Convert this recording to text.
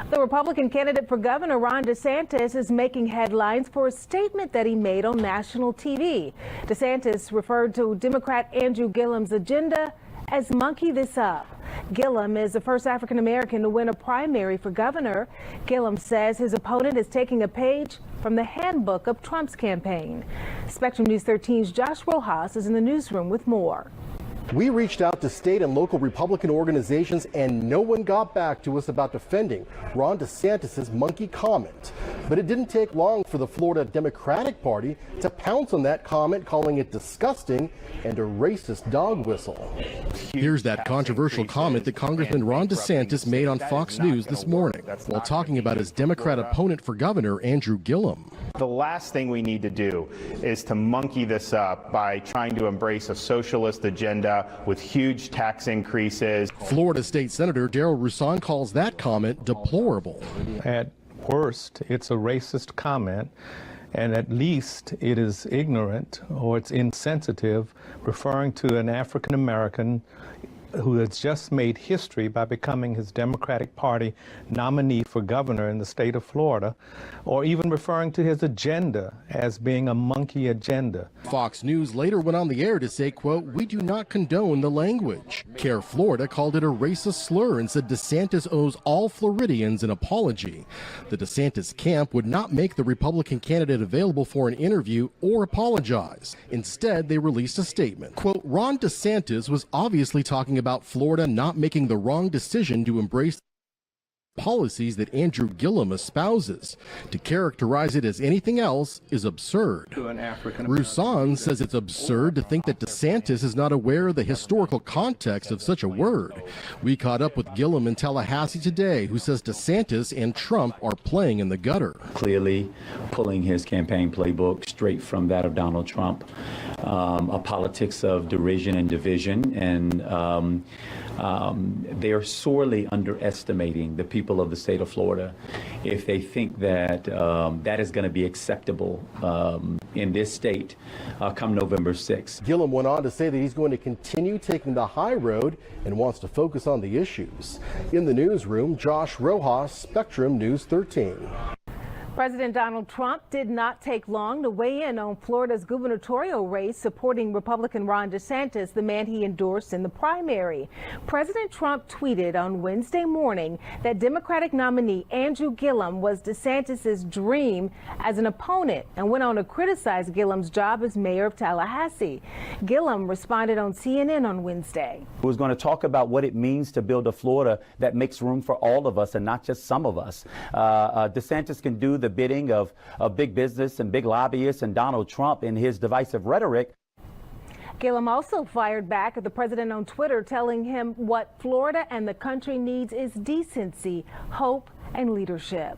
The Republican candidate for governor, Ron DeSantis, is making headlines for a statement that he made on national TV. DeSantis referred to Democrat Andrew Gillum's agenda as "monkey this up." Gillum is the first African American to win a primary for governor. Gillum says his opponent is taking a page from the handbook of Trump's campaign. Spectrum News 13's Josh Rojas is in the newsroom with more. We reached out to state and local Republican organizations, and no one got back to us about defending Ron DeSantis' monkey comment. But it didn't take long for the Florida Democratic Party to pounce on that comment, calling it disgusting and a racist dog whistle. Here's that controversial comment that Congressman Ron DeSantis made on Fox News this morning while talking about his Democrat opponent for governor, Andrew Gillum. The last thing we need to do is to monkey this up by trying to embrace a socialist agenda with huge tax increases. Florida State Senator Darrell Roussan calls that comment deplorable. At worst, it's a racist comment, and at least it is ignorant or it's insensitive, referring to an African American who has just made history by becoming his Democratic Party nominee for governor in the state of Florida, or even referring to his agenda as being a monkey agenda. Fox News later went on the air to say, quote, "We do not condone the language." CAIR Florida called it a racist slur and said DeSantis owes all Floridians an apology. The DeSantis camp would not make the Republican candidate available for an interview or apologize. Instead, they released a statement. Quote, "Ron DeSantis was obviously talking about Florida not making the wrong decision to embrace policies that Andrew Gillum espouses. To characterize it as anything else is absurd." Roussan says it's absurd to think that DeSantis is not aware of the historical context of such a word. We caught up with Gillum in Tallahassee today, who says DeSantis and Trump are playing in the gutter. Clearly pulling his campaign playbook straight from that of Donald Trump, a politics of derision and division, and they are sorely underestimating the people of the state of Florida if they think that that is going to be acceptable in this state come November 6th. Gillum went on to say that he's going to continue taking the high road and wants to focus on the issues. In the newsroom, Josh Rojas, Spectrum News 13. President Donald Trump did not take long to weigh in on Florida's gubernatorial race, supporting Republican Ron DeSantis, the man he endorsed in the primary. President Trump tweeted on Wednesday morning that Democratic nominee Andrew Gillum was DeSantis's dream as an opponent, and went on to criticize Gillum's job as mayor of Tallahassee. Gillum responded on CNN on Wednesday. Who's going to talk about what it means to build a Florida that makes room for all of us and not just some of us. DeSantis can do the bidding of big business and big lobbyists and Donald Trump in his divisive rhetoric. Gillum also fired back at the president on Twitter, telling him what Florida and the country needs is decency, hope, and leadership.